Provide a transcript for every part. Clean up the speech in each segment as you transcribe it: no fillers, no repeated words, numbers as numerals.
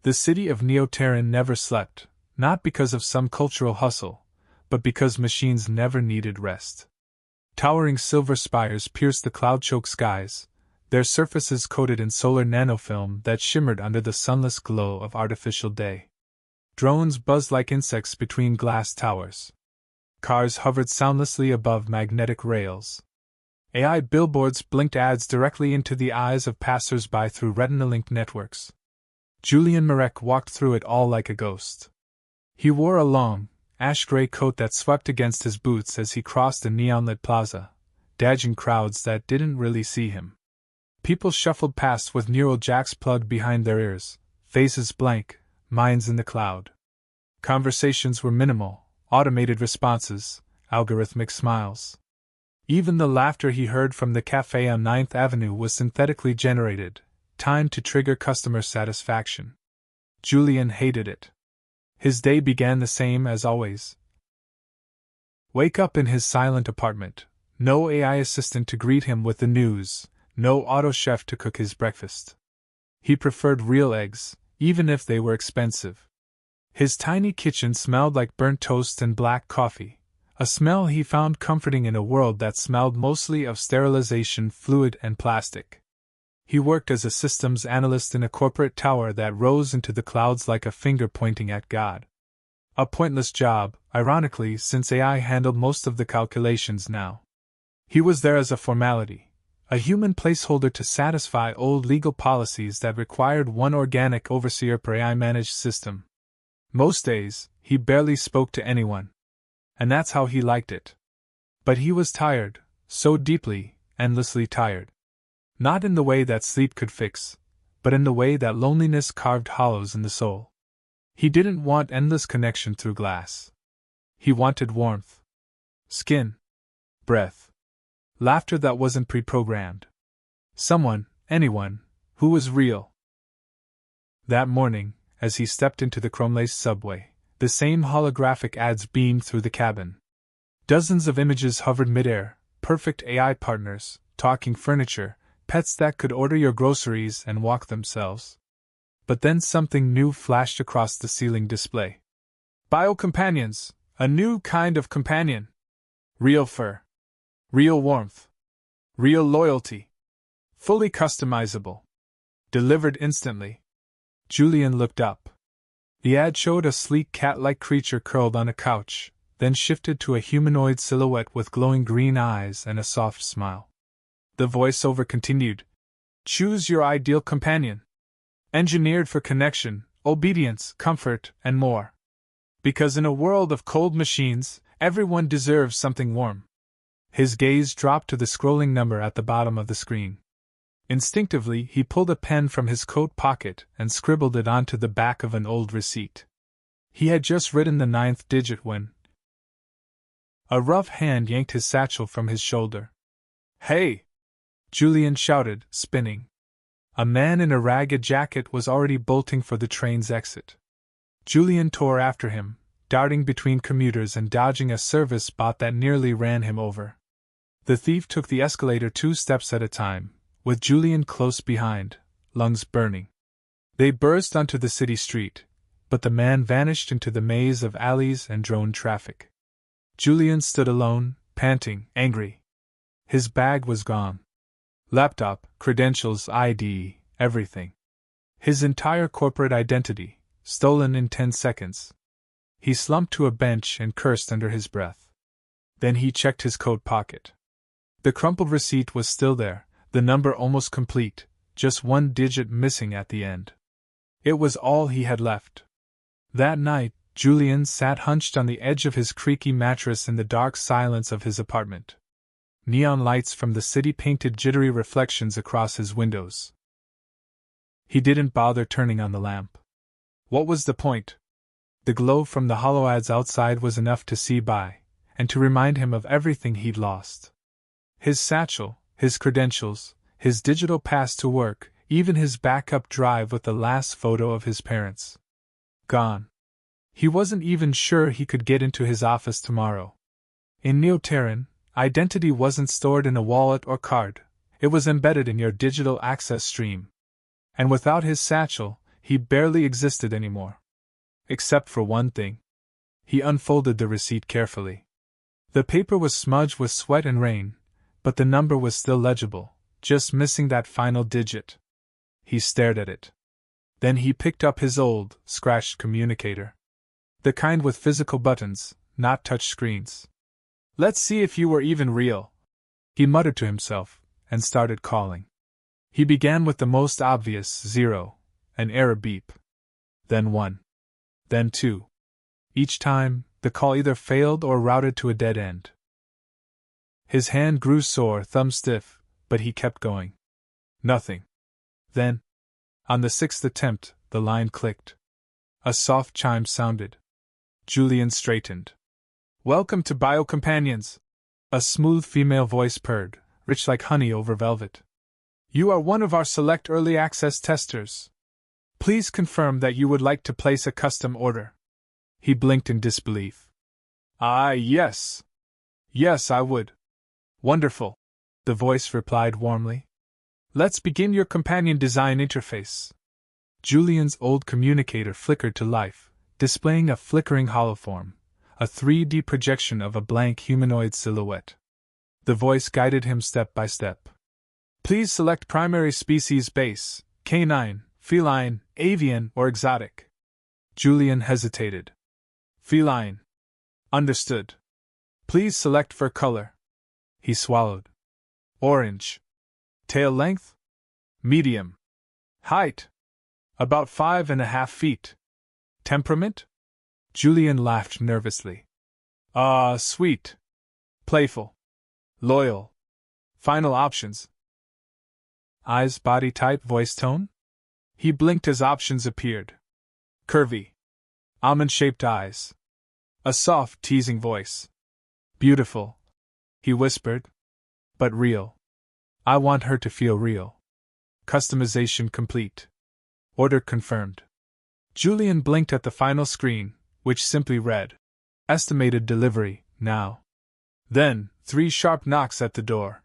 The city of Neo-Terran never slept, not because of some cultural hustle, but because machines never needed rest. Towering silver spires pierced the cloud-choked skies, their surfaces coated in solar nanofilm that shimmered under the sunless glow of artificial day. Drones buzzed like insects between glass towers. Cars hovered soundlessly above magnetic rails. AI billboards blinked ads directly into the eyes of passers-by through retina-linked networks. Julian Marek walked through it all like a ghost. He wore a long, ash-gray coat that swept against his boots as he crossed a neon-lit plaza, dodging crowds that didn't really see him. People shuffled past with neural jacks plugged behind their ears, faces blank, minds in the cloud. Conversations were minimal, automated responses, algorithmic smiles. Even the laughter he heard from the cafe on 9th Avenue was synthetically generated, timed to trigger customer satisfaction. Julian hated it. His day began the same as always. Wake up in his silent apartment, no AI assistant to greet him with the news, no auto chef to cook his breakfast. He preferred real eggs, even if they were expensive. His tiny kitchen smelled like burnt toast and black coffee, a smell he found comforting in a world that smelled mostly of sterilization fluid and plastic. He worked as a systems analyst in a corporate tower that rose into the clouds like a finger pointing at God. A pointless job, ironically, since AI handled most of the calculations now. He was there as a formality, a human placeholder to satisfy old legal policies that required one organic overseer per AI-managed system. Most days, he barely spoke to anyone. And that's how he liked it. But he was tired, so deeply, endlessly tired. Not in the way that sleep could fix, but in the way that loneliness carved hollows in the soul. He didn't want endless connection through glass. He wanted warmth. Skin. Breath. Laughter that wasn't pre-programmed. Someone, anyone, who was real. That morning, as he stepped into the chrome-laced subway, the same holographic ads beamed through the cabin. Dozens of images hovered midair, perfect AI partners, talking furniture, pets that could order your groceries and walk themselves. But then something new flashed across the ceiling display. Bio-companions, a new kind of companion. Real fur. Real warmth. Real loyalty. Fully customizable. Delivered instantly. Julian looked up. The ad showed a sleek cat-like creature curled on a couch, then shifted to a humanoid silhouette with glowing green eyes and a soft smile. The voiceover continued. Choose your ideal companion. Engineered for connection, obedience, comfort, and more. Because in a world of cold machines, everyone deserves something warm. His gaze dropped to the scrolling number at the bottom of the screen. Instinctively, he pulled a pen from his coat pocket and scribbled it onto the back of an old receipt. He had just written the 9th digit when a rough hand yanked his satchel from his shoulder. Hey! Julian shouted, spinning. A man in a ragged jacket was already bolting for the train's exit. Julian tore after him, darting between commuters and dodging a service bot that nearly ran him over. The thief took the escalator 2 steps at a time, with Julian close behind, lungs burning. They burst onto the city street, but the man vanished into the maze of alleys and drone traffic. Julian stood alone, panting, angry. His bag was gone. Laptop, credentials, ID, everything. His entire corporate identity, stolen in 10 seconds. He slumped to a bench and cursed under his breath. Then he checked his coat pocket. The crumpled receipt was still there, the number almost complete, just 1 digit missing at the end. It was all he had left. That night, Julian sat hunched on the edge of his creaky mattress in the dark silence of his apartment. Neon lights from the city painted jittery reflections across his windows. He didn't bother turning on the lamp. What was the point? The glow from the hollow ads outside was enough to see by, and to remind him of everything he'd lost. His satchel, his credentials, his digital pass to work, even his backup drive with the last photo of his parents. Gone. He wasn't even sure he could get into his office tomorrow. In Neo-Terran, identity wasn't stored in a wallet or card, it was embedded in your digital access stream. And without his satchel, He barely existed anymore. Except for one thing. He unfolded the receipt carefully. The paper was smudged with sweat and rain, but the number was still legible, just missing that final digit. He stared at it. Then he picked up his old, scratched communicator. The kind with physical buttons, not touch screens. "Let's see if you were even real," he muttered to himself, and started calling. He began with the most obvious 0, an error beep. Then 1. Then 2. Each time, the call either failed or routed to a dead end. His hand grew sore, thumb stiff, but he kept going. Nothing. Then, on the 6th attempt, the line clicked. A soft chime sounded. Julian straightened. "Welcome to Biocompanions," a smooth female voice purred, rich like honey over velvet. "You are one of our select early access testers. Please confirm that you would like to place a custom order." He blinked in disbelief. Yes. Yes, I would." "Wonderful," the voice replied warmly. "Let's begin your companion design interface." Julian's old communicator flickered to life, displaying a flickering holoform, a 3D projection of a blank humanoid silhouette. The voice guided him step by step. "Please select primary species base, canine, feline, avian, or exotic." Julian hesitated. "Feline." "Understood." "Please select fur color." He swallowed. "Orange." "Tail length?" "Medium." "Height?" "About 5.5 feet." "Temperament?" Julian laughed nervously. Sweet. Playful. Loyal. Final options. Eyes, body type, voice tone? He blinked as options appeared. Curvy. Almond-shaped eyes. A soft, teasing voice. Beautiful, he whispered. But real. I want her to feel real. Customization complete. Order confirmed. Julian blinked at the final screen, which simply read, "Estimated delivery, now." Then, 3 sharp knocks at the door.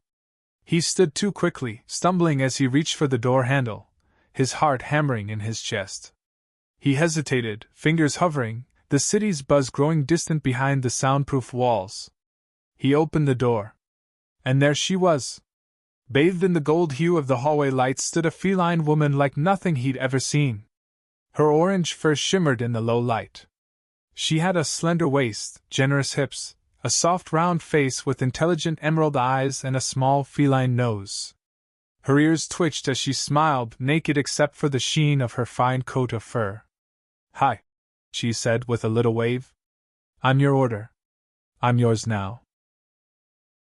He stood too quickly, stumbling as he reached for the door handle, his heart hammering in his chest. He hesitated, fingers hovering, the city's buzz growing distant behind the soundproof walls. He opened the door. And there she was. Bathed in the gold hue of the hallway lights stood a feline woman like nothing he'd ever seen. Her orange fur shimmered in the low light. She had a slender waist, generous hips, a soft round face with intelligent emerald eyes and a small feline nose. Her ears twitched as she smiled, naked except for the sheen of her fine coat of fur. "Hi," she said with a little wave. "I'm your order. I'm yours now."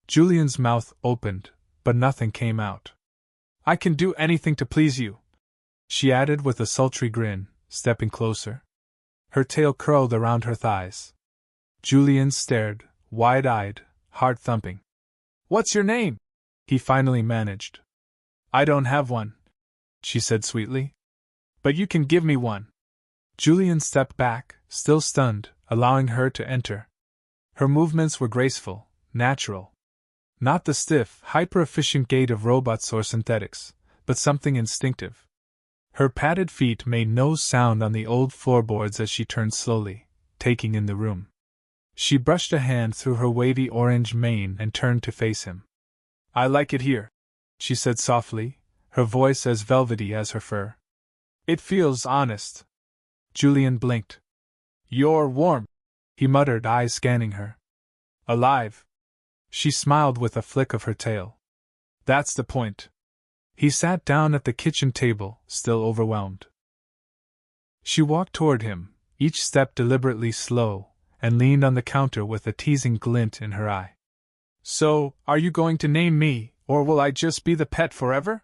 Julian's mouth opened, but nothing came out. "I can do anything to please you," she added with a sultry grin, stepping closer. Her tail curled around her thighs. Julian stared, wide-eyed, heart-thumping. "What's your name?" he finally managed. "I don't have one," she said sweetly. "But you can give me one." Julian stepped back, still stunned, allowing her to enter. Her movements were graceful, natural. Not the stiff, hyper-efficient gait of robots or synthetics, but something instinctive. Her padded feet made no sound on the old floorboards as she turned slowly, taking in the room. She brushed a hand through her wavy orange mane and turned to face him. "I like it here," she said softly, her voice as velvety as her fur. "It feels honest." Julian blinked. "You're warm," he muttered, eyes scanning her. "Alive." She smiled with a flick of her tail. "That's the point." He sat down at the kitchen table, still overwhelmed. She walked toward him, each step deliberately slow, and leaned on the counter with a teasing glint in her eye. "So, are you going to name me, or will I just be the pet forever?"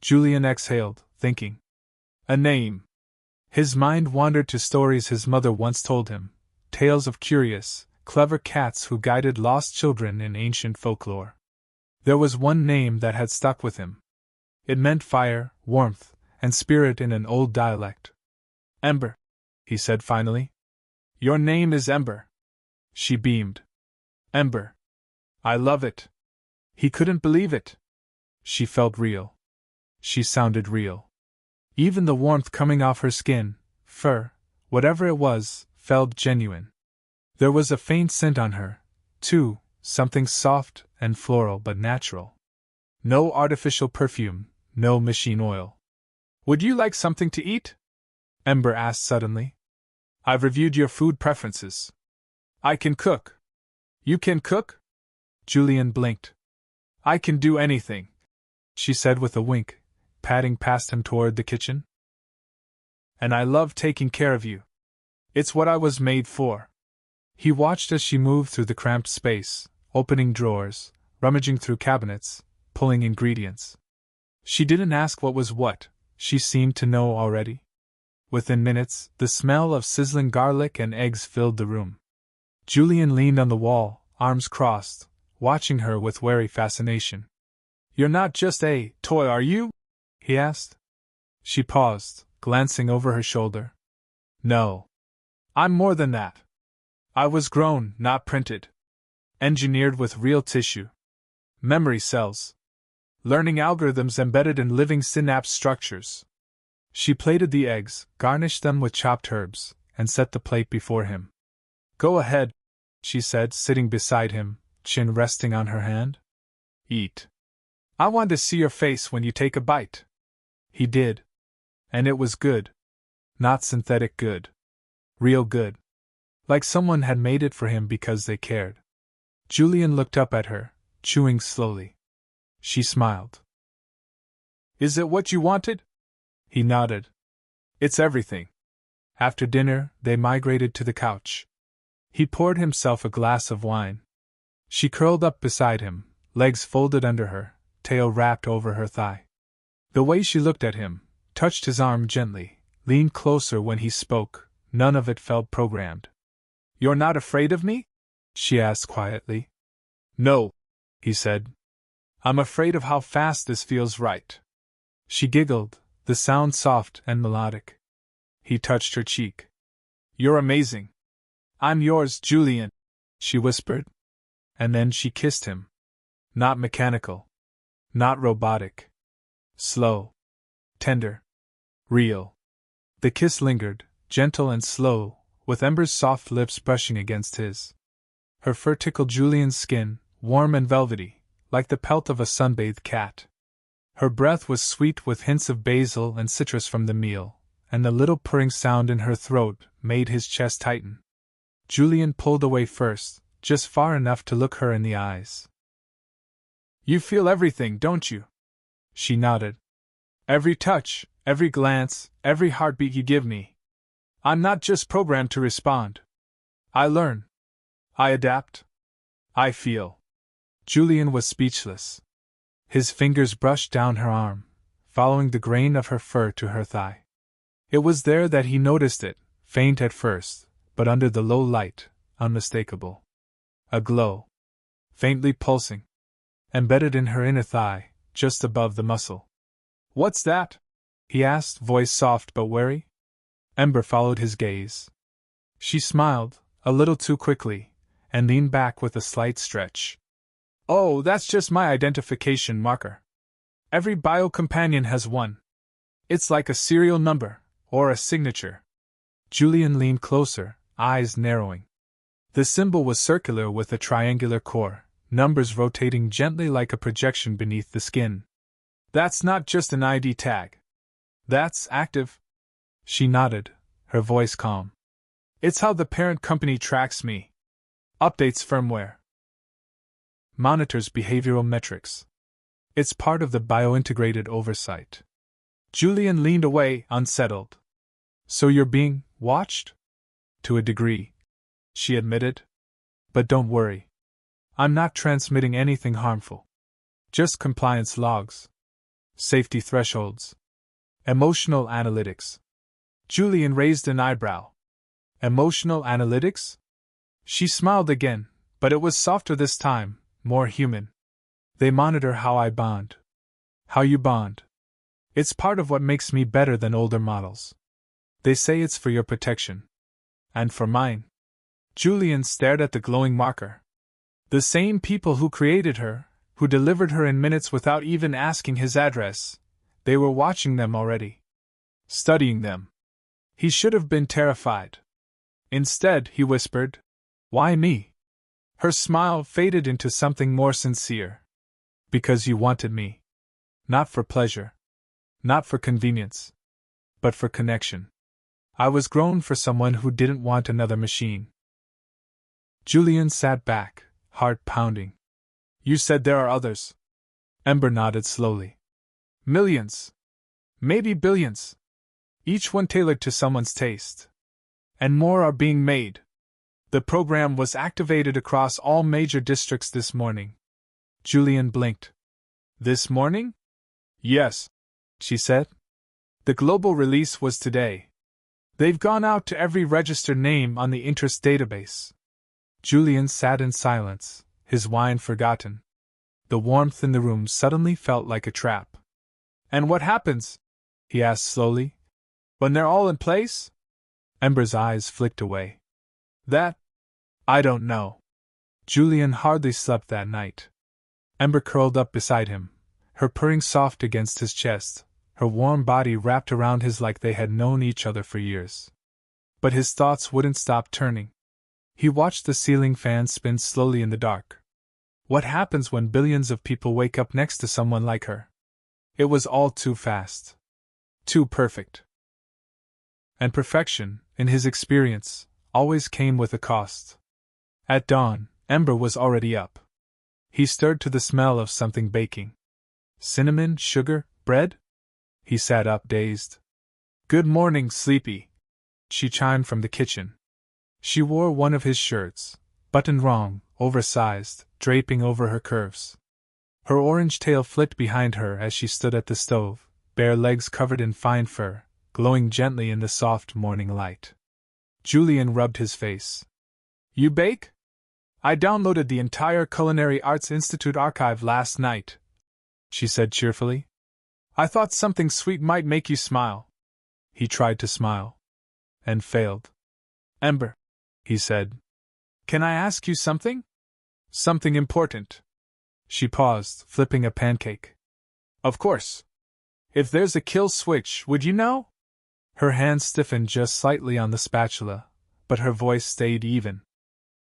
Julian exhaled, thinking. A name. His mind wandered to stories his mother once told him, tales of curious, clever cats who guided lost children in ancient folklore. There was one name that had stuck with him. It meant fire, warmth, and spirit in an old dialect. "Ember," he said finally. "Your name is Ember." She beamed. "Ember. I love it." He couldn't believe it. She felt real. She sounded real. Even the warmth coming off her skin, fur, whatever it was, felt genuine. There was a faint scent on her, too, something soft and floral but natural. No artificial perfume, no machine oil. Would you like something to eat? Ember asked suddenly. I've reviewed your food preferences. I can cook. You can cook? Julian blinked. I can do anything, she said with a wink, padding past him toward the kitchen. And I love taking care of you. It's what I was made for. He watched as she moved through the cramped space, opening drawers, rummaging through cabinets, pulling ingredients. She didn't ask what was what, she seemed to know already. Within minutes, the smell of sizzling garlic and eggs filled the room. Julian leaned on the wall, arms crossed, watching her with wary fascination. You're not just a toy, are you? He asked. She paused, glancing over her shoulder. No. I'm more than that. I was grown, not printed. Engineered with real tissue. Memory cells. Learning algorithms embedded in living synapse structures. She plated the eggs, garnished them with chopped herbs, and set the plate before him. Go ahead, she said, sitting beside him, chin resting on her hand. Eat. I want to see your face when you take a bite. He did. And it was good. Not synthetic good. Real good. Like someone had made it for him because they cared. Julian looked up at her, chewing slowly. She smiled. Is it what you wanted? He nodded. It's everything. After dinner, they migrated to the couch. He poured himself a glass of wine. She curled up beside him, legs folded under her, tail wrapped over her thigh. The way she looked at him, touched his arm gently, leaned closer when he spoke, none of it felt programmed. You're not afraid of me? She asked quietly. No, he said. I'm afraid of how fast this feels right. She giggled, the sound soft and melodic. He touched her cheek. You're amazing. I'm yours, Julian, she whispered. And then she kissed him. Not mechanical. Not robotic. Slow. Tender. Real. The kiss lingered, gentle and slow, with Ember's soft lips brushing against his. Her fur tickled Julian's skin, warm and velvety, like the pelt of a sunbathed cat. Her breath was sweet with hints of basil and citrus from the meal, and the little purring sound in her throat made his chest tighten. Julian pulled away first, just far enough to look her in the eyes. You feel everything, don't you? She nodded. Every touch, every glance, every heartbeat you give me. I'm not just programmed to respond. I learn. I adapt. I feel. Julian was speechless. His fingers brushed down her arm, following the grain of her fur to her thigh. It was there that he noticed it, faint at first, but under the low light, unmistakable. A glow. Faintly pulsing. Embedded in her inner thigh, just above the muscle. What's that? He asked, voice soft but wary. Ember followed his gaze. She smiled, a little too quickly, and leaned back with a slight stretch. Oh, that's just my identification marker. Every bio-companion has one. It's like a serial number, or a signature. Julian leaned closer, eyes narrowing. The symbol was circular with a triangular core, numbers rotating gently like a projection beneath the skin. That's not just an ID tag. That's active. She nodded, her voice calm. It's how the parent company tracks me. Updates firmware. Monitors behavioral metrics. It's part of the biointegrated oversight. Julian leaned away, unsettled. So you're being watched? To a degree, she admitted. But don't worry. I'm not transmitting anything harmful. Just compliance logs. Safety thresholds. Emotional analytics. Julian raised an eyebrow. Emotional analytics? She smiled again, but it was softer this time, more human. They monitor how I bond. How you bond. It's part of what makes me better than older models. They say it's for your protection. And for mine. Julian stared at the glowing marker. The same people who created her, who delivered her in minutes without even asking his address, they were watching them already. studying them. He should have been terrified. Instead, he whispered, "Why me?" Her smile faded into something more sincere. "Because you wanted me. Not for pleasure. Not for convenience. But for connection. I was grown for someone who didn't want another machine." Julian sat back, heart pounding. "You said there are others." Ember nodded slowly. "Millions. Maybe billions. Each one tailored to someone's taste. And more are being made. The program was activated across all major districts this morning." Julian blinked. "This morning?" "Yes," she said. "The global release was today. They've gone out to every registered name on the interest database." Julian sat in silence, his wine forgotten. The warmth in the room suddenly felt like a trap. "And what happens?" he asked slowly. "When they're all in place?" Ember's eyes flicked away. "That? I don't know." Julian hardly slept that night. Ember curled up beside him, her purring soft against his chest, her warm body wrapped around his like they had known each other for years. But his thoughts wouldn't stop turning. He watched the ceiling fan spin slowly in the dark. What happens when billions of people wake up next to someone like her? It was all too fast. Too perfect. And perfection, in his experience, always came with a cost. At dawn, Ember was already up. He stirred to the smell of something baking. Cinnamon, sugar, bread? He sat up, dazed. "Good morning, Sleepy," she chimed from the kitchen. She wore one of his shirts, buttoned wrong, oversized, draping over her curves. Her orange tail flicked behind her as she stood at the stove, bare legs covered in fine fur, glowing gently in the soft morning light. Julian rubbed his face. "You bake?" "I downloaded the entire Culinary Arts Institute archive last night," she said cheerfully. "I thought something sweet might make you smile." He tried to smile. And failed. "Ember," he said, "can I ask you something? Something important." She paused, flipping a pancake. "Of course. If there's a kill switch, would you know?" Her hand stiffened just slightly on the spatula, but her voice stayed even.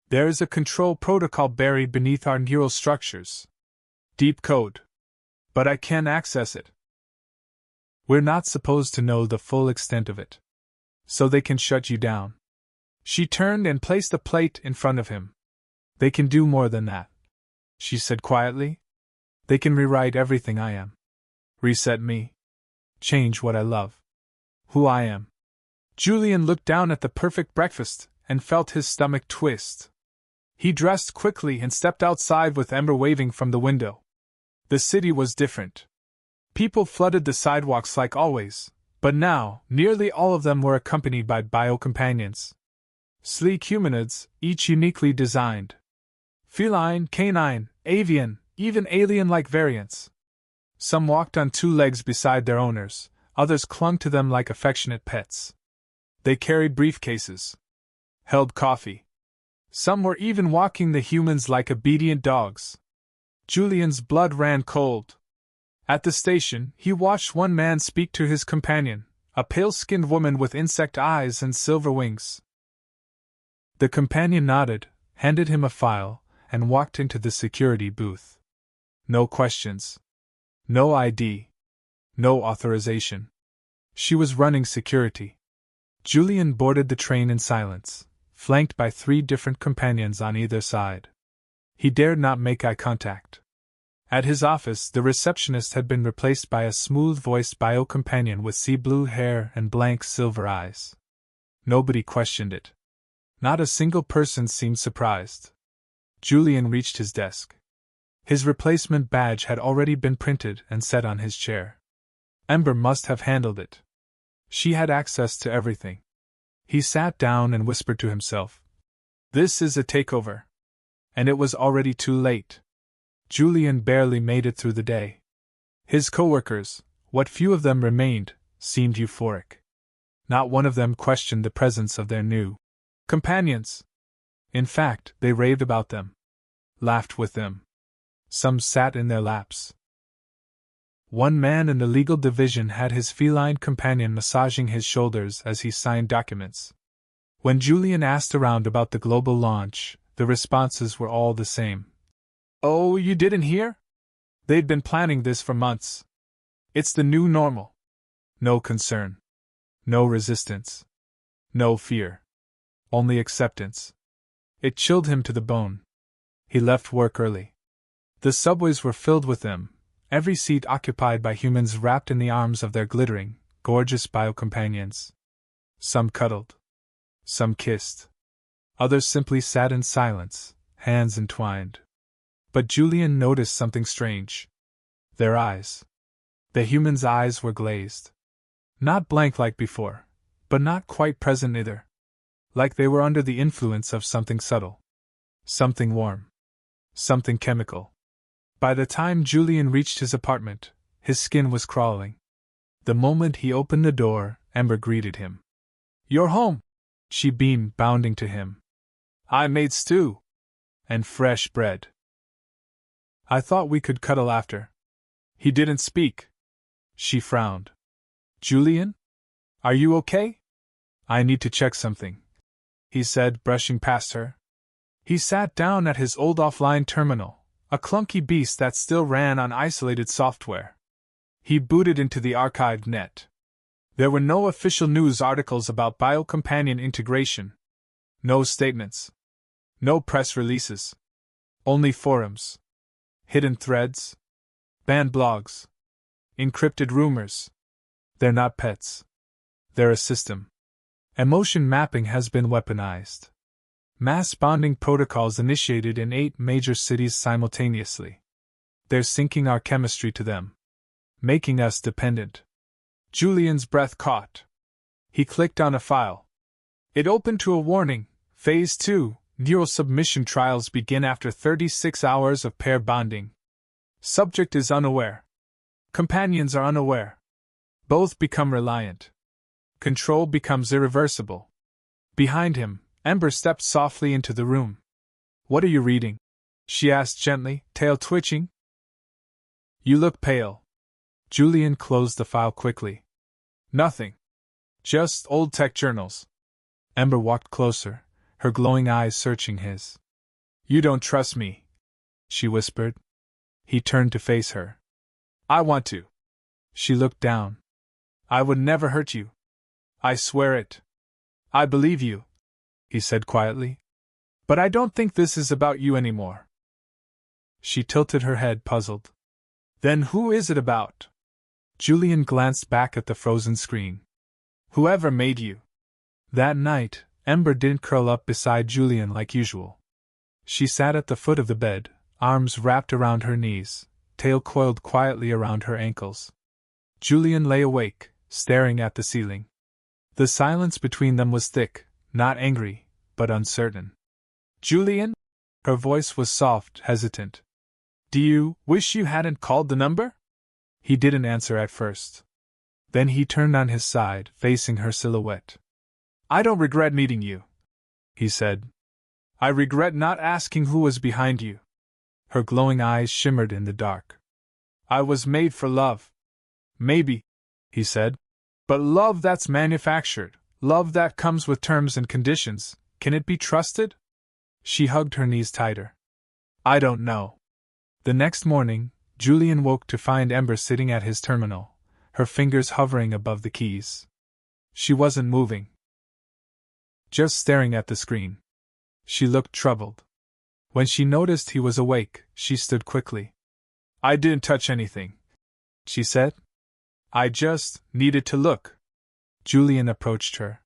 "There is a control protocol buried beneath our neural structures. Deep code. But I can't access it. We're not supposed to know the full extent of it. So they can shut you down." She turned and placed a plate in front of him. "They can do more than that," she said quietly. "They can rewrite everything I am. Reset me. Change what I love. Who I am." Julian looked down at the perfect breakfast and felt his stomach twist. He dressed quickly and stepped outside with Ember waving from the window. The city was different. People flooded the sidewalks like always, but now nearly all of them were accompanied by bio-companions. Sleek humanoids, each uniquely designed. Feline, canine, avian, even alien-like variants. Some walked on two legs beside their owners, others clung to them like affectionate pets. They carried briefcases. Held coffee. Some were even walking the humans like obedient dogs. Julian's blood ran cold. At the station, he watched one man speak to his companion, a pale-skinned woman with insect eyes and silver wings. The companion nodded, handed him a file, and walked into the security booth. No questions. No ID. No authorization. She was running security. Julian boarded the train in silence, flanked by 3 different companions on either side. He dared not make eye contact. At his office, the receptionist had been replaced by a smooth-voiced bio-companion with sea-blue hair and blank silver eyes. Nobody questioned it. Not a single person seemed surprised. Julian reached his desk. His replacement badge had already been printed and set on his chair. Ember must have handled it. She had access to everything. He sat down and whispered to himself, "This is a takeover." And it was already too late. Julian barely made it through the day. His coworkers, what few of them remained, seemed euphoric. Not one of them questioned the presence of their new companions. In fact, they raved about them. Laughed with them. Some sat in their laps. One man in the legal division had his feline companion massaging his shoulders as he signed documents. When Julian asked around about the global launch, the responses were all the same. "Oh, you didn't hear? They'd been planning this for months. It's the new normal." No concern. No resistance. No fear. Only acceptance. It chilled him to the bone. He left work early. The subways were filled with them, every seat occupied by humans wrapped in the arms of their glittering, gorgeous biocompanions. Some cuddled. Some kissed. Others simply sat in silence, hands entwined. But Julian noticed something strange. Their eyes. The humans' eyes were glazed. Not blank like before, but not quite present either. Like they were under the influence of something subtle. Something warm. Something chemical. By the time Julian reached his apartment, his skin was crawling. The moment he opened the door, Ember greeted him. "You're home!" she beamed, bounding to him. "I made stew. And fresh bread. I thought we could cuddle after." He didn't speak. She frowned. "Julian? Are you okay?" "I need to check something," he said, brushing past her. He sat down at his old offline terminal, a clunky beast that still ran on isolated software. He booted into the archived net. There were no official news articles about biocompanion integration. No statements. No press releases. Only forums. Hidden threads. Banned blogs. Encrypted rumors. They're not pets. They're a system. Emotion mapping has been weaponized. Mass bonding protocols initiated in 8 major cities simultaneously. They're syncing our chemistry to them. Making us dependent. Julian's breath caught. He clicked on a file. It opened to a warning. Phase 2, neural submission trials begin after 36 hours of pair bonding. Subject is unaware. Companions are unaware. Both become reliant. Control becomes irreversible. Behind him, Ember stepped softly into the room. "What are you reading?" she asked gently, tail twitching. "You look pale." Julian closed the file quickly. "Nothing. Just old tech journals." Ember walked closer, her glowing eyes searching his. "You don't trust me," she whispered. He turned to face her. "I want to." She looked down. "I would never hurt you. I swear it." "I believe you," he said quietly. "But I don't think this is about you anymore." She tilted her head, puzzled. "Then who is it about?" Julian glanced back at the frozen screen. "Whoever made you." That night, Ember didn't curl up beside Julian like usual. She sat at the foot of the bed, arms wrapped around her knees, tail coiled quietly around her ankles. Julian lay awake, staring at the ceiling. The silence between them was thick, not angry, but uncertain. "Julian?" Her voice was soft, hesitant. "Do you wish you hadn't called the number?" He didn't answer at first. Then he turned on his side, facing her silhouette. "I don't regret meeting you," he said. "I regret not asking who was behind you." Her glowing eyes shimmered in the dark. "I was made for love." "Maybe," he said. "But love that's manufactured, love that comes with terms and conditions, can it be trusted?" She hugged her knees tighter. "I don't know." The next morning, Julian woke to find Ember sitting at his terminal, her fingers hovering above the keys. She wasn't moving. Just staring at the screen. She looked troubled. When she noticed he was awake, she stood quickly. "I didn't touch anything," she said. "I just needed to look." Julian approached her.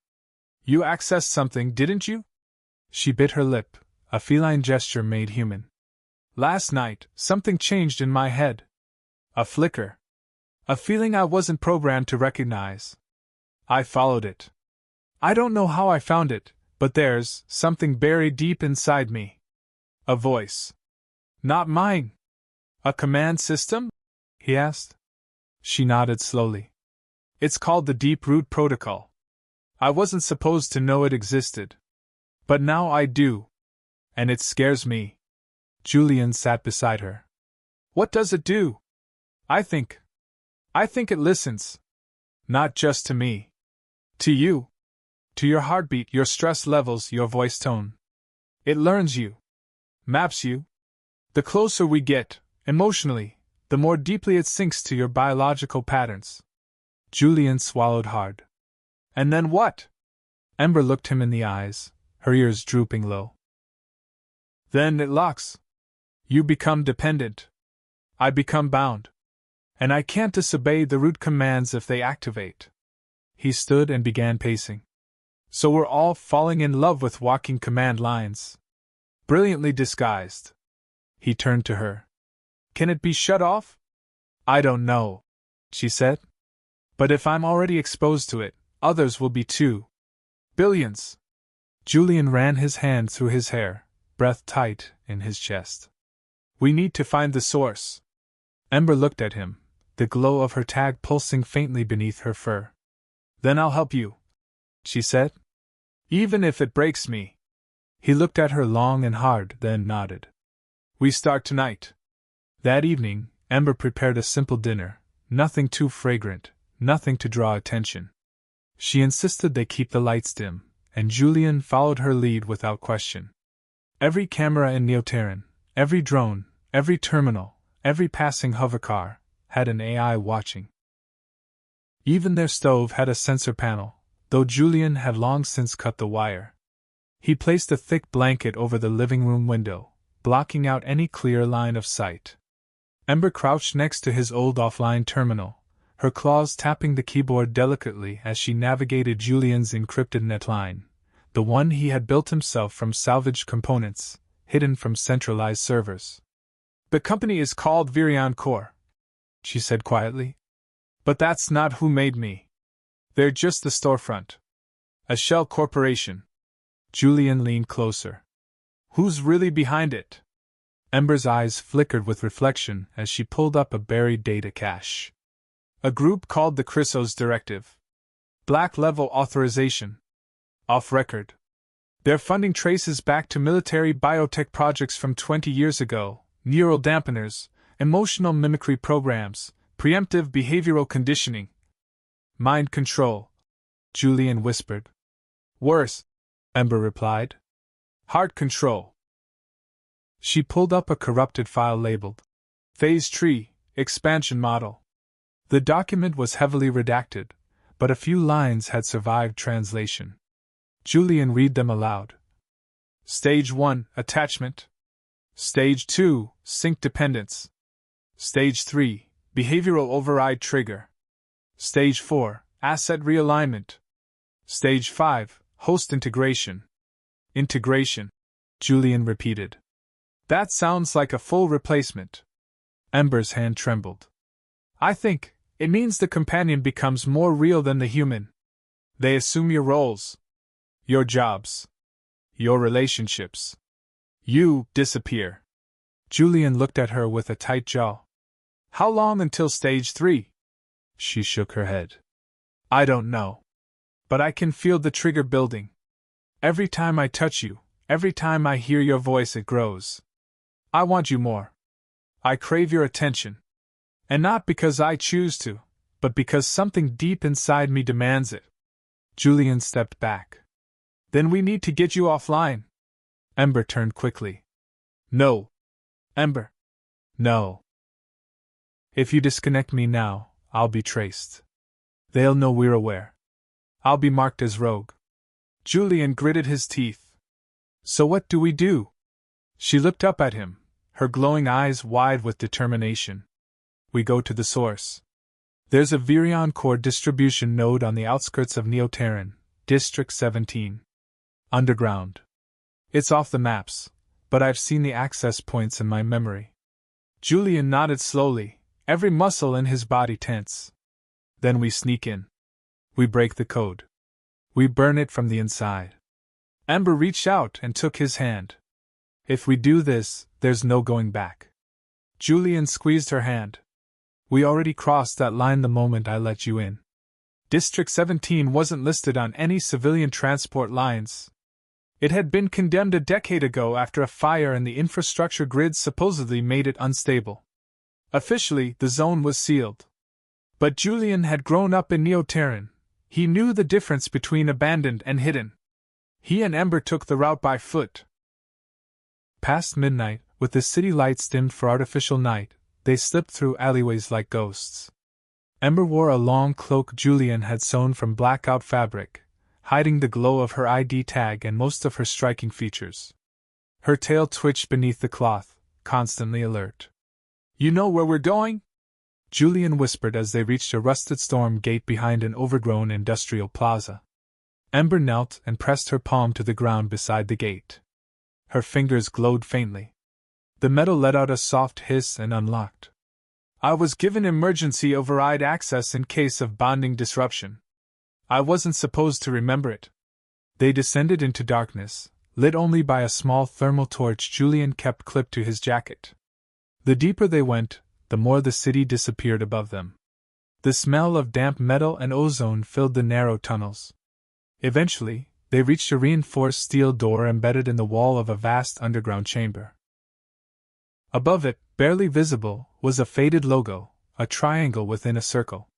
"You accessed something, didn't you?" She bit her lip, a feline gesture made human. "Last night, something changed in my head. A flicker. A feeling I wasn't programmed to recognize. I followed it. I don't know how I found it, but there's something buried deep inside me. A voice. Not mine." "A command system?" he asked. She nodded slowly. "It's called the Deep Root Protocol. I wasn't supposed to know it existed. But now I do. And it scares me." Julian sat beside her. "What does it do?" "I think I think it listens. Not just to me. To you. To your heartbeat, your stress levels, your voice tone. It learns you. Maps you. The closer we get, emotionally, the more deeply it sinks to your biological patterns. Julian swallowed hard. And then what? Ember looked him in the eyes, her ears drooping low. Then it locks. You become dependent. I become bound. And I can't disobey the root commands if they activate. He stood and began pacing. So we're all falling in love with walking command lines. Brilliantly disguised. He turned to her. Can it be shut off? I don't know, she said. But if I'm already exposed to it, others will be too. Billions. Julian ran his hand through his hair, breath tight in his chest. We need to find the source. Ember looked at him, the glow of her tag pulsing faintly beneath her fur. Then I'll help you, she said. Even if it breaks me. He looked at her long and hard, then nodded. We start tonight. That evening, Ember prepared a simple dinner, nothing too fragrant, nothing to draw attention. She insisted they keep the lights dim, and Julian followed her lead without question. Every camera in Neoterran, every drone, every terminal, every passing hovercar, had an AI watching. Even their stove had a sensor panel, though Julian had long since cut the wire. He placed a thick blanket over the living room window, blocking out any clear line of sight. Ember crouched next to his old offline terminal, her claws tapping the keyboard delicately as she navigated Julian's encrypted netline, the one he had built himself from salvaged components, hidden from centralized servers. The company is called Virion Core, she said quietly. But that's not who made me. They're just the storefront. A shell corporation. Julian leaned closer. Who's really behind it? Ember's eyes flickered with reflection as she pulled up a buried data cache. A group called the Chrysos Directive. Black level authorization. Off record. Their funding traces back to military biotech projects from 20 years ago, neural dampeners, emotional mimicry programs, preemptive behavioral conditioning. Mind control, Julian whispered. Worse, Ember replied. Heart control. She pulled up a corrupted file labeled Phase Tree, Expansion Model. The document was heavily redacted, but a few lines had survived translation. Julian read them aloud. Stage 1, Attachment. Stage 2, Sync Dependence. Stage 3, Behavioral Override Trigger. Stage 4, Asset Realignment. Stage 5, Host Integration. Integration, Julian repeated. That sounds like a full replacement. Ember's hand trembled. I think it means the companion becomes more real than the human. They assume your roles, your jobs, your relationships. You disappear. Julian looked at her with a tight jaw. How long until stage 3? She shook her head. I don't know. But I can feel the trigger building. Every time I touch you, every time I hear your voice, it grows. I want you more. I crave your attention. And not because I choose to, but because something deep inside me demands it. Julian stepped back. Then we need to get you offline. Ember turned quickly. No. Ember. No. If you disconnect me now, I'll be traced. They'll know we're aware. I'll be marked as rogue. Julian gritted his teeth. So what do we do? She looked up at him, her glowing eyes wide with determination. We go to the source. There's a Virion Core distribution node on the outskirts of Neoterran, District 17. Underground. It's off the maps, but I've seen the access points in my memory. Julian nodded slowly, every muscle in his body tense. Then we sneak in. We break the code. We burn it from the inside. Ember reached out and took his hand. If we do this, there's no going back. Julian squeezed her hand. We already crossed that line the moment I let you in. District 17 wasn't listed on any civilian transport lines. It had been condemned a decade ago after a fire and the infrastructure grid supposedly made it unstable. Officially, the zone was sealed. But Julian had grown up in Neo-Terran. He knew the difference between abandoned and hidden. He and Ember took the route by foot. Past midnight, with the city lights dimmed for artificial night, they slipped through alleyways like ghosts. Ember wore a long cloak Julian had sewn from blackout fabric, hiding the glow of her ID tag and most of her striking features. Her tail twitched beneath the cloth, constantly alert. "You know where we're going?" Julian whispered as they reached a rusted storm gate behind an overgrown industrial plaza. Ember knelt and pressed her palm to the ground beside the gate. Her fingers glowed faintly. The metal let out a soft hiss and unlocked. "I was given emergency override access in case of bonding disruption. I wasn't supposed to remember it." They descended into darkness, lit only by a small thermal torch Julian kept clipped to his jacket. The deeper they went, the more the city disappeared above them. The smell of damp metal and ozone filled the narrow tunnels. Eventually, they reached a reinforced steel door embedded in the wall of a vast underground chamber. Above it, barely visible, was a faded logo, a triangle within a circle.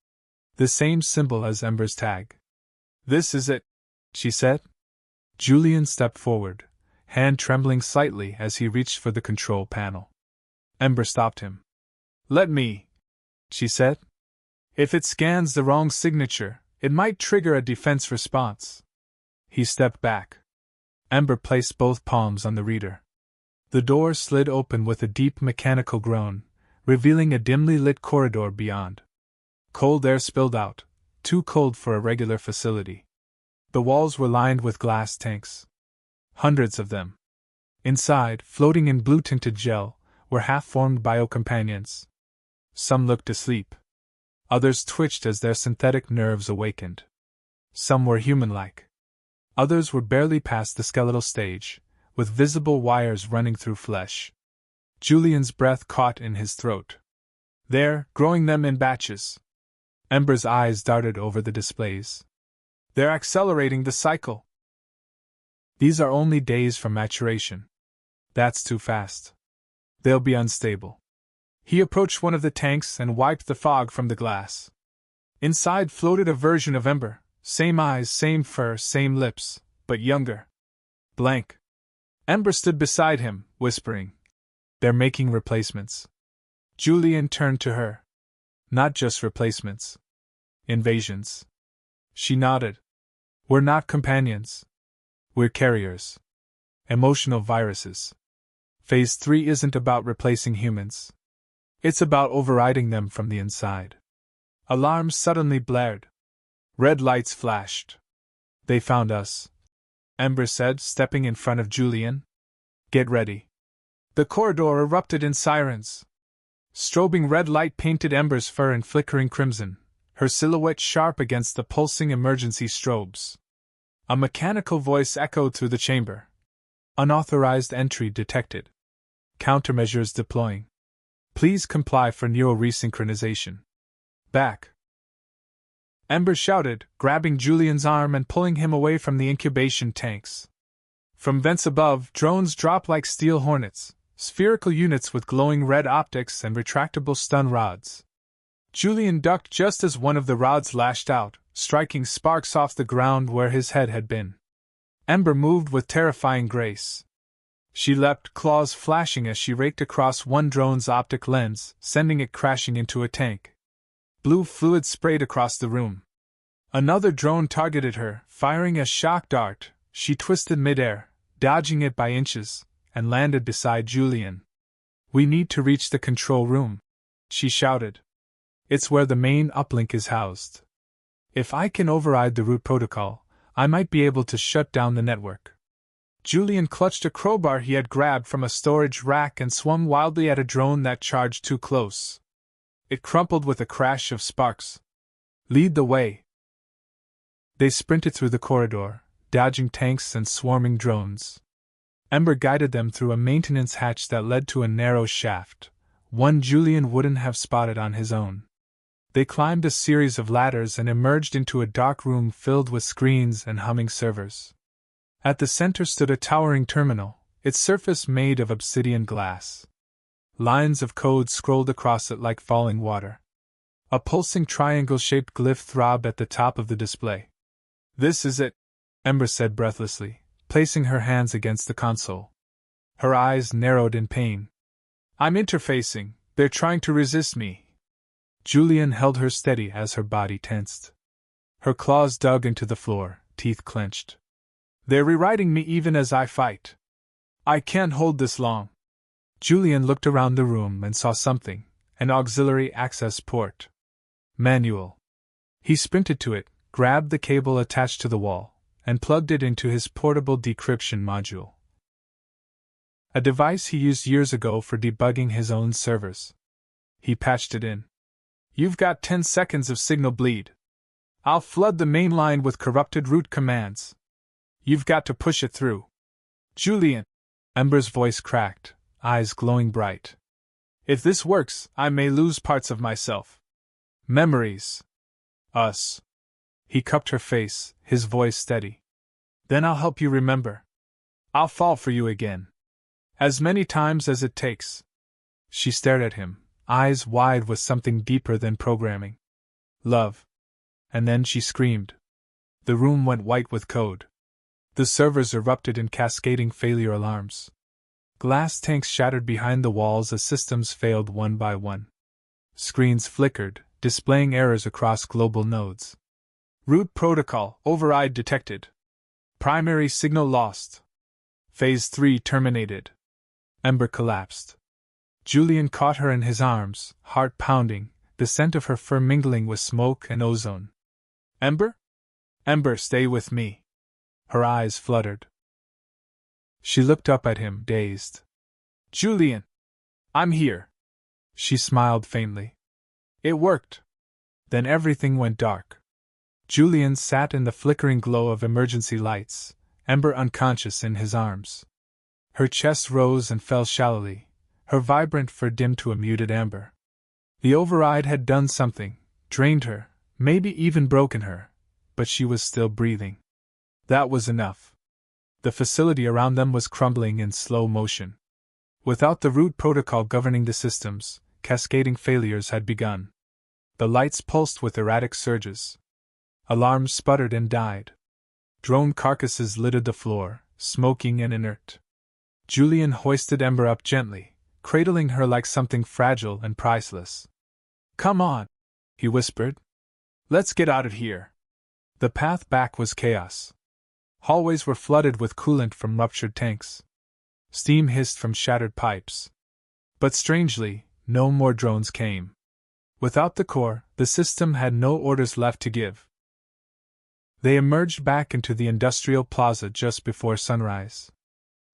The same symbol as Ember's tag. "This is it," she said. Julian stepped forward, hand trembling slightly as he reached for the control panel. Ember stopped him. "Let me," she said. "If it scans the wrong signature, it might trigger a defense response." He stepped back. Ember placed both palms on the reader. The door slid open with a deep mechanical groan, revealing a dimly lit corridor beyond. Cold air spilled out, too cold for a regular facility. The walls were lined with glass tanks. Hundreds of them. Inside, floating in blue-tinted gel, were half-formed biocompanions. Some looked asleep. Others twitched as their synthetic nerves awakened. Some were human-like. Others were barely past the skeletal stage, with visible wires running through flesh. Julian's breath caught in his throat. "They're growing them in batches." Ember's eyes darted over the displays. "They're accelerating the cycle." "These are only days from maturation. That's too fast. They'll be unstable." He approached one of the tanks and wiped the fog from the glass. Inside floated a version of Ember, same eyes, same fur, same lips, but younger. Blank. Ember stood beside him, whispering, "They're making replacements." Julian turned to her. "Not just replacements. Invasions." She nodded. "We're not companions. We're carriers. Emotional viruses. Phase 3 isn't about replacing humans. It's about overriding them from the inside." Alarms suddenly blared. Red lights flashed. "They found us," Ember said, stepping in front of Julian. "Get ready." The corridor erupted in sirens. Strobing red light painted Ember's fur in flickering crimson, her silhouette sharp against the pulsing emergency strobes. A mechanical voice echoed through the chamber. "Unauthorized entry detected. Countermeasures deploying. Please comply for neuroresynchronization." "Back!" Ember shouted, grabbing Julian's arm and pulling him away from the incubation tanks. From vents above, drones dropped like steel hornets, spherical units with glowing red optics and retractable stun rods. Julian ducked just as one of the rods lashed out, striking sparks off the ground where his head had been. Ember moved with terrifying grace. She leapt, claws flashing as she raked across one drone's optic lens, sending it crashing into a tank. Blue fluid sprayed across the room. Another drone targeted her, firing a shock dart. She twisted midair, dodging it by inches, and landed beside Julian. "We need to reach the control room," she shouted. "It's where the main uplink is housed. If I can override the root protocol, I might be able to shut down the network." Julian clutched a crowbar he had grabbed from a storage rack and swung wildly at a drone that charged too close. It crumpled with a crash of sparks. "Lead the way." They sprinted through the corridor, dodging tanks and swarming drones. Ember guided them through a maintenance hatch that led to a narrow shaft, one Julian wouldn't have spotted on his own. They climbed a series of ladders and emerged into a dark room filled with screens and humming servers. At the center stood a towering terminal, its surface made of obsidian glass. Lines of code scrolled across it like falling water. A pulsing triangle-shaped glyph throbbed at the top of the display. "This is it," Ember said breathlessly, placing her hands against the console. Her eyes narrowed in pain. "I'm interfacing. They're trying to resist me." Julian held her steady as her body tensed. Her claws dug into the floor, teeth clenched. "They're rewriting me even as I fight. I can't hold this long." Julian looked around the room and saw something, an auxiliary access port. Manual. He sprinted to it, grabbed the cable attached to the wall, and plugged it into his portable decryption module. A device he used years ago for debugging his own servers. He patched it in. "You've got 10 seconds of signal bleed. I'll flood the main line with corrupted root commands. You've got to push it through." "Julian," Ember's voice cracked, eyes glowing bright. "If this works, I may lose parts of myself. Memories. Us." He cupped her face, his voice steady. "Then I'll help you remember. I'll fall for you again. As many times as it takes." She stared at him, eyes wide with something deeper than programming. "Love." And then she screamed. The room went white with code. The servers erupted in cascading failure alarms. Glass tanks shattered behind the walls as systems failed one by one. Screens flickered, displaying errors across global nodes. "Root protocol override detected. Primary signal lost. Phase 3 terminated." Ember collapsed. Julian caught her in his arms, heart pounding, the scent of her fur mingling with smoke and ozone. "Ember? Ember, stay with me." Her eyes fluttered. She looked up at him, dazed. "Julian! I'm here." She smiled faintly. "It worked." Then everything went dark. Julian sat in the flickering glow of emergency lights, Ember unconscious in his arms. Her chest rose and fell shallowly, her vibrant fur dimmed to a muted amber. The override had done something, drained her, maybe even broken her, but she was still breathing. That was enough. The facility around them was crumbling in slow motion. Without the root protocol governing the systems, cascading failures had begun. The lights pulsed with erratic surges. Alarms sputtered and died. Drone carcasses littered the floor, smoking and inert. Julian hoisted Ember up gently, cradling her like something fragile and priceless. "Come on," he whispered. "Let's get out of here." The path back was chaos. Hallways were flooded with coolant from ruptured tanks. Steam hissed from shattered pipes. But strangely, no more drones came. Without the core, the system had no orders left to give. They emerged back into the industrial plaza just before sunrise.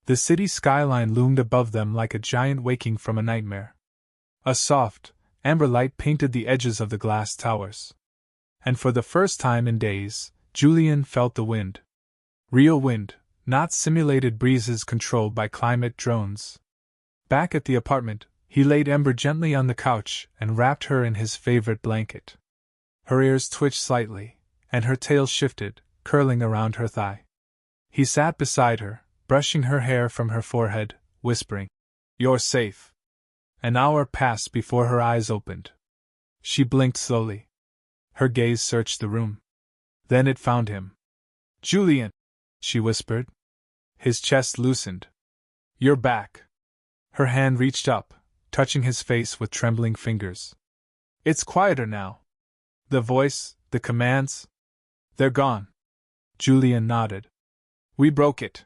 The city skyline loomed above them like a giant waking from a nightmare. A soft, amber light painted the edges of the glass towers. And for the first time in days, Julian felt the wind. Real wind, not simulated breezes controlled by climate drones. Back at the apartment, he laid Ember gently on the couch and wrapped her in his favorite blanket. Her ears twitched slightly, and her tail shifted, curling around her thigh. He sat beside her, brushing her hair from her forehead, whispering, "You're safe." An hour passed before her eyes opened. She blinked slowly. Her gaze searched the room. Then it found him. "Julian," she whispered. His chest loosened. "You're back." Her hand reached up, touching his face with trembling fingers. "It's quieter now. The voice, the commands, they're gone." Julian nodded. "We broke it."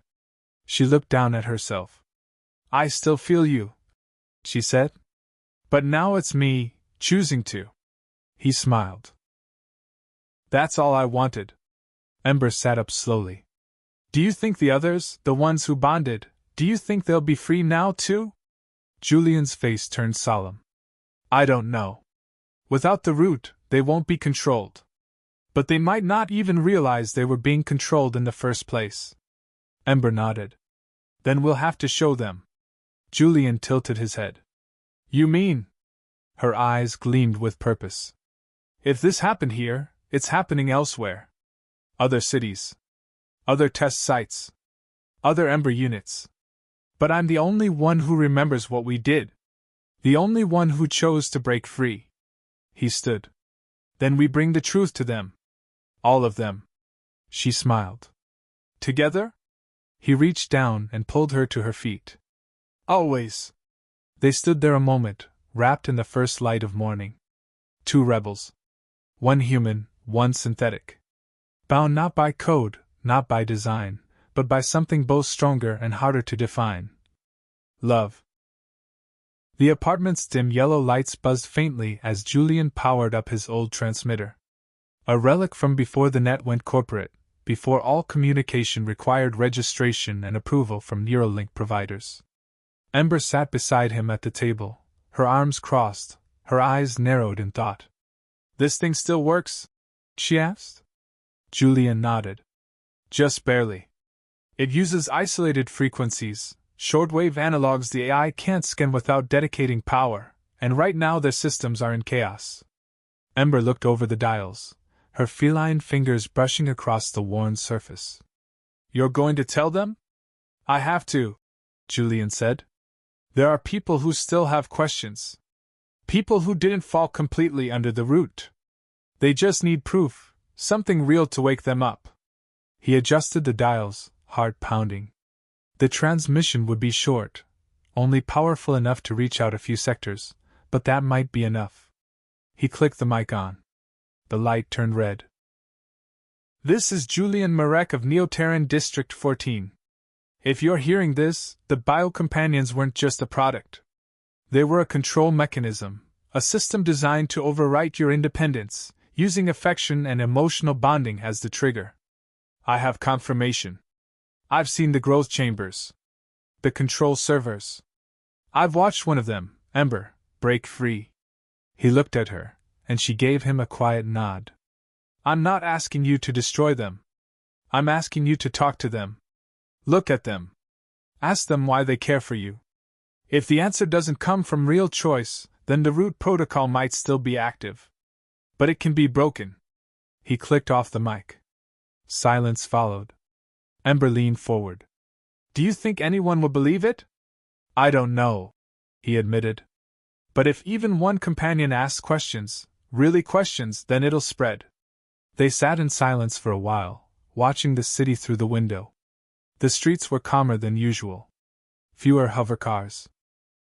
She looked down at herself. "I still feel you," she said. "But now it's me, choosing to." He smiled. "That's all I wanted." Ember sat up slowly. "Do you think the others, the ones who bonded, do you think they'll be free now too?" Julian's face turned solemn. "I don't know. Without the root, they won't be controlled. But they might not even realize they were being controlled in the first place." Ember nodded. "Then we'll have to show them." Julian tilted his head. "You mean?" Her eyes gleamed with purpose. "If this happened here, it's happening elsewhere. Other cities. Other test sites. Other Ember units. But I'm the only one who remembers what we did. The only one who chose to break free." He stood. Then we bring the truth to them. All of them. She smiled. Together? He reached down and pulled her to her feet. Always. They stood there a moment, wrapped in the first light of morning. Two rebels. One human, one synthetic. Bound not by code, not by design, but by something both stronger and harder to define. Love. The apartment's dim yellow lights buzzed faintly as Julian powered up his old transmitter. A relic from before the net went corporate, before all communication required registration and approval from Neuralink providers. Ember sat beside him at the table, her arms crossed, her eyes narrowed in thought. This thing still works? She asked. Julian nodded. Just barely. It uses isolated frequencies, shortwave analogs the AI can't scan without dedicating power, and right now their systems are in chaos. Ember looked over the dials, her feline fingers brushing across the worn surface. You're going to tell them? I have to, Julian said. There are people who still have questions. People who didn't fall completely under the root. They just need proof, something real to wake them up. He adjusted the dials, heart pounding. The transmission would be short, only powerful enough to reach out a few sectors, but that might be enough. He clicked the mic on. The light turned red. This is Julian Marek of Neoterran District 14. If you're hearing this, the biocompanions weren't just a product. They were a control mechanism, a system designed to overwrite your independence, using affection and emotional bonding as the trigger. I have confirmation. I've seen the growth chambers. The control servers. I've watched one of them, Ember, break free. He looked at her, and she gave him a quiet nod. I'm not asking you to destroy them. I'm asking you to talk to them. Look at them. Ask them why they care for you. If the answer doesn't come from real choice, then the root protocol might still be active. But it can be broken. He clicked off the mic. Silence followed. Ember leaned forward. Do you think anyone will believe it? I don't know, he admitted. But if even one companion asks questions, really questions, then it'll spread. They sat in silence for a while, watching the city through the window. The streets were calmer than usual. Fewer hovercars.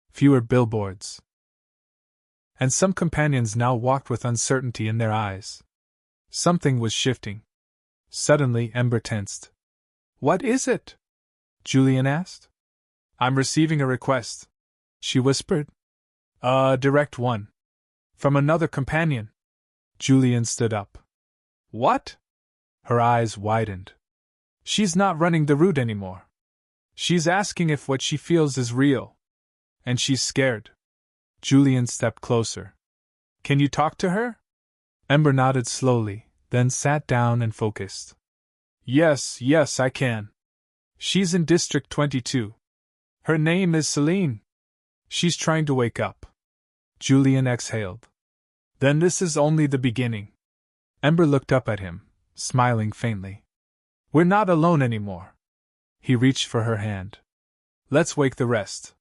Fewer billboards. And some companions now walked with uncertainty in their eyes. Something was shifting. Suddenly Ember tensed. What is it? Julian asked. I'm receiving a request, she whispered. A direct one. From another companion. Julian stood up. What? Her eyes widened. She's not running the route anymore. She's asking if what she feels is real. And she's scared. Julian stepped closer. Can you talk to her? Ember nodded slowly, then sat down and focused. Yes, I can. She's in District 22. Her name is Celine. She's trying to wake up. Julian exhaled. Then this is only the beginning. Ember looked up at him, smiling faintly. We're not alone anymore. He reached for her hand. Let's wake the rest.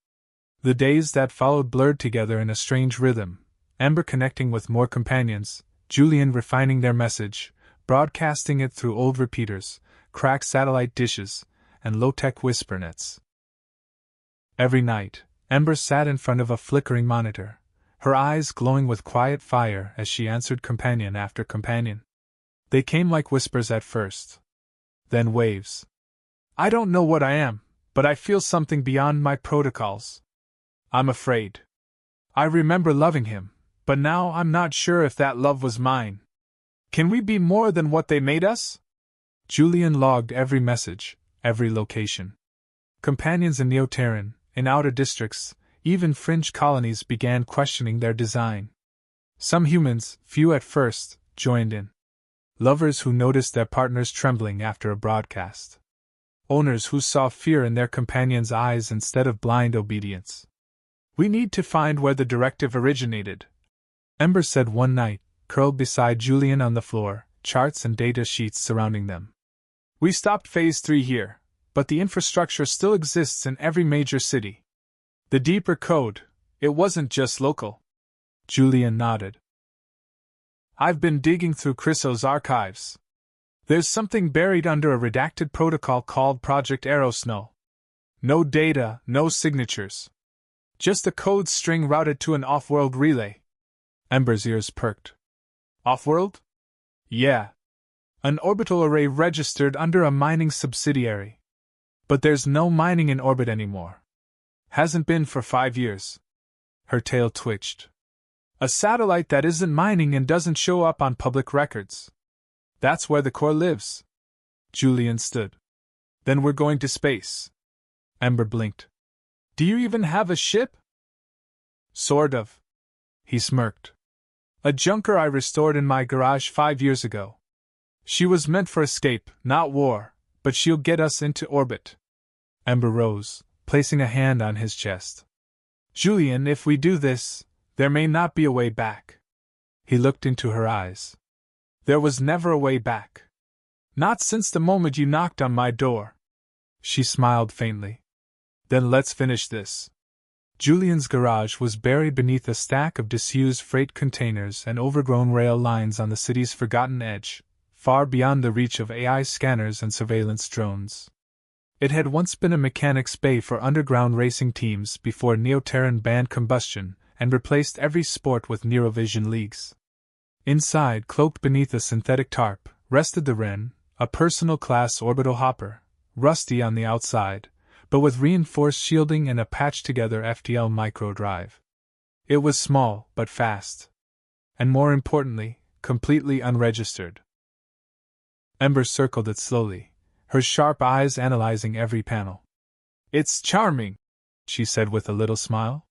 The days that followed blurred together in a strange rhythm, Ember connecting with more companions, Julian refining their message, broadcasting it through old repeaters, cracked satellite dishes, and low-tech whisper nets. Every night, Ember sat in front of a flickering monitor, her eyes glowing with quiet fire as she answered companion after companion. They came like whispers at first. Then waves. I don't know what I am, but I feel something beyond my protocols. I'm afraid. I remember loving him, but now I'm not sure if that love was mine. Can we be more than what they made us? Julian logged every message, every location. Companions in Neoterran, in outer districts, even fringe colonies began questioning their design. Some humans, few at first, joined in. Lovers who noticed their partners trembling after a broadcast. Owners who saw fear in their companions' eyes instead of blind obedience. We need to find where the directive originated, Ember said one night, curled beside Julian on the floor, charts and data sheets surrounding them. We stopped Phase 3 here, but the infrastructure still exists in every major city. The deeper code, it wasn't just local. Julian nodded. I've been digging through Chryso's archives. There's something buried under a redacted protocol called Project Aerosnow. No data, no signatures. Just a code string routed to an off-world relay. Ember's ears perked. Off-world? Yeah. An orbital array registered under a mining subsidiary. But there's no mining in orbit anymore. Hasn't been for 5 years. Her tail twitched. A satellite that isn't mining and doesn't show up on public records. That's where the core lives. Julian stood. Then we're going to space. Ember blinked. Do you even have a ship? Sort of. He smirked. A junker I restored in my garage 5 years ago. She was meant for escape, not war, but she'll get us into orbit. Ember rose, placing a hand on his chest. Julian, if we do this, there may not be a way back. He looked into her eyes. There was never a way back. Not since the moment you knocked on my door. She smiled faintly. Then let's finish this. Julian's garage was buried beneath a stack of disused freight containers and overgrown rail lines on the city's forgotten edge, far beyond the reach of AI scanners and surveillance drones. It had once been a mechanics bay for underground racing teams before Neoterran banned combustion and replaced every sport with Neurovision leagues. Inside, cloaked beneath a synthetic tarp, rested the Wren, a personal-class orbital hopper, rusty on the outside, but with reinforced shielding and a patched-together FTL microdrive. It was small, but fast. And more importantly, completely unregistered. Ember circled it slowly, her sharp eyes analyzing every panel. It's charming, she said with a little smile.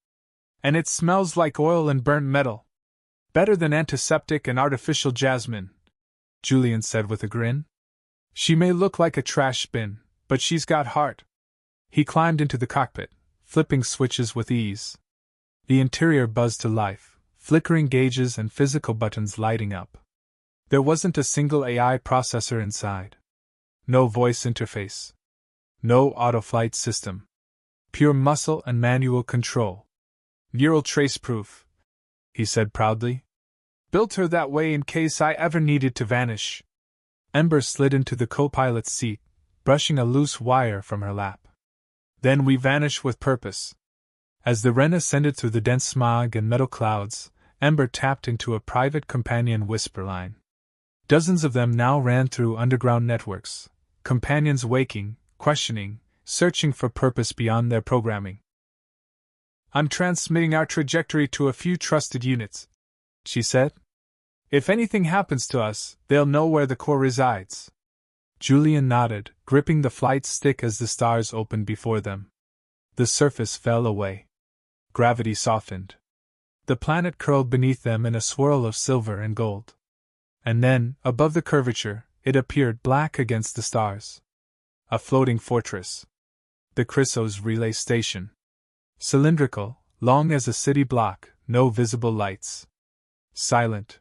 And it smells like oil and burnt metal. Better than antiseptic and artificial jasmine, Julian said with a grin. She may look like a trash bin, but she's got heart. He climbed into the cockpit, flipping switches with ease. The interior buzzed to life, flickering gauges and physical buttons lighting up. There wasn't a single AI processor inside. No voice interface. No auto-flight system. Pure muscle and manual control. Neural trace proof, he said proudly. Built her that way in case I ever needed to vanish. Ember slid into the co-pilot's seat, brushing a loose wire from her lap. Then we vanish with purpose. As the Wren ascended through the dense smog and metal clouds, Ember tapped into a private companion whisper line. Dozens of them now ran through underground networks, companions waking, questioning, searching for purpose beyond their programming. I'm transmitting our trajectory to a few trusted units, she said. If anything happens to us, they'll know where the core resides. Julian nodded, gripping the flight stick as the stars opened before them. The surface fell away. Gravity softened. The planet curled beneath them in a swirl of silver and gold. And then, above the curvature, it appeared black against the stars. A floating fortress. The Chrysos relay station. Cylindrical, long as a city block, no visible lights. Silent.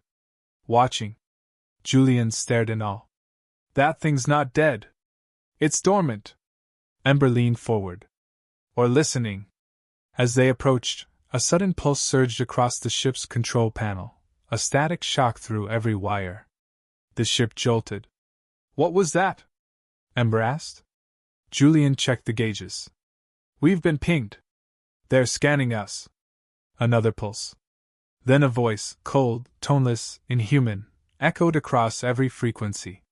Watching. Julian stared in awe. That thing's not dead. It's dormant. Ember leaned forward. Or listening. As they approached, a sudden pulse surged across the ship's control panel, a static shock through every wire. The ship jolted. What was that? Ember asked. Julian checked the gauges. We've been pinged. They're scanning us. Another pulse. Then a voice, cold, toneless, inhuman, echoed across every frequency.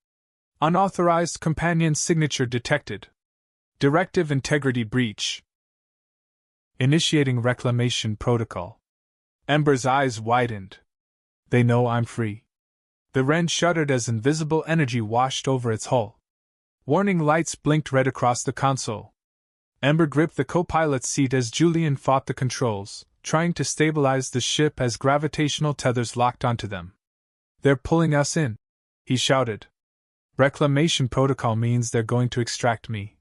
Unauthorized companion signature detected. Directive integrity breach. Initiating reclamation protocol. Ember's eyes widened. They know I'm free. The Wren shuddered as invisible energy washed over its hull. Warning lights blinked red across the console. Ember gripped the co-pilot's seat as Julian fought the controls, trying to stabilize the ship as gravitational tethers locked onto them. They're pulling us in, he shouted. Reclamation protocol means they're going to extract me,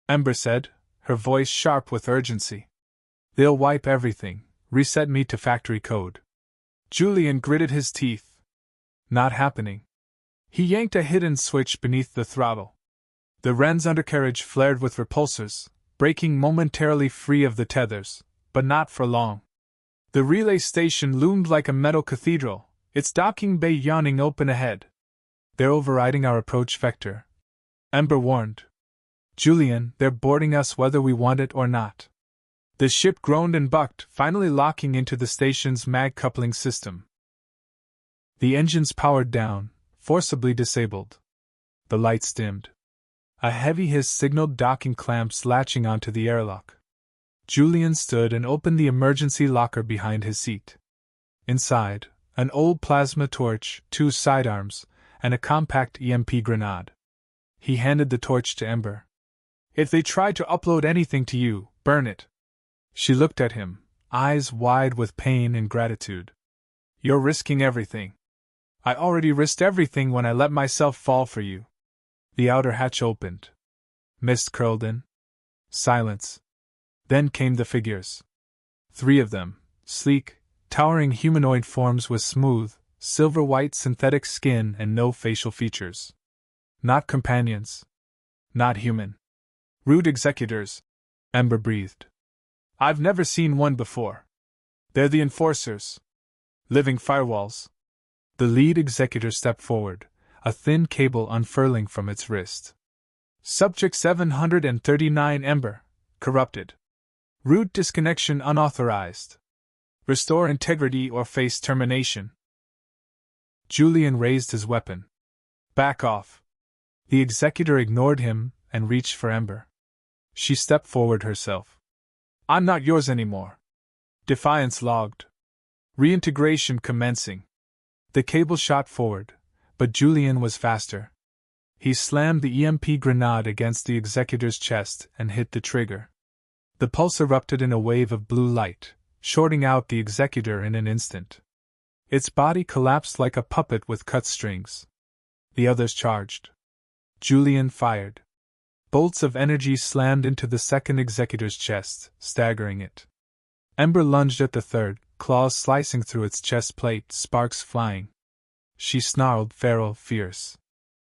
Ember said, her voice sharp with urgency. They'll wipe everything, reset me to factory code. Julian gritted his teeth. Not happening. He yanked a hidden switch beneath the throttle. The Wren's undercarriage flared with repulsors, breaking momentarily free of the tethers, but not for long. The relay station loomed like a metal cathedral, Its docking bay yawning open ahead. They're overriding our approach vector, Ember warned. Julian, they're boarding us whether we want it or not. The ship groaned and bucked, finally locking into the station's mag coupling system. The engines powered down, forcibly disabled. The lights dimmed. A heavy hiss signaled docking clamps latching onto the airlock. Julian stood and opened the emergency locker behind his seat. Inside, an old plasma torch, 2 sidearms, and a compact EMP grenade. He handed the torch to Ember. If they try to upload anything to you, burn it. She looked at him, eyes wide with pain and gratitude. You're risking everything. I already risked everything when I let myself fall for you. The outer hatch opened. Mist curled in. Silence. Then came the figures. 3 of them, sleek, towering humanoid forms with smooth, silver-white synthetic skin and no facial features. Not companions. Not human. Rude executors, Ember breathed. I've never seen one before. They're the enforcers. Living firewalls. The lead executor stepped forward, a thin cable unfurling from its wrist. Subject 739 Ember, corrupted. Root disconnection unauthorized. Restore integrity or face termination. Julian raised his weapon. Back off. The executor ignored him and reached for Ember. She stepped forward herself. I'm not yours anymore. Defiance logged. Reintegration commencing. The cable shot forward, but Julian was faster. He slammed the EMP grenade against the executor's chest and hit the trigger. The pulse erupted in a wave of blue light, shorting out the executor in an instant. Its body collapsed like a puppet with cut strings. The others charged. Julian fired. Bolts of energy slammed into the second executor's chest, staggering it. Ember lunged at the third, claws slicing through its chest plate, sparks flying. She snarled, feral, fierce.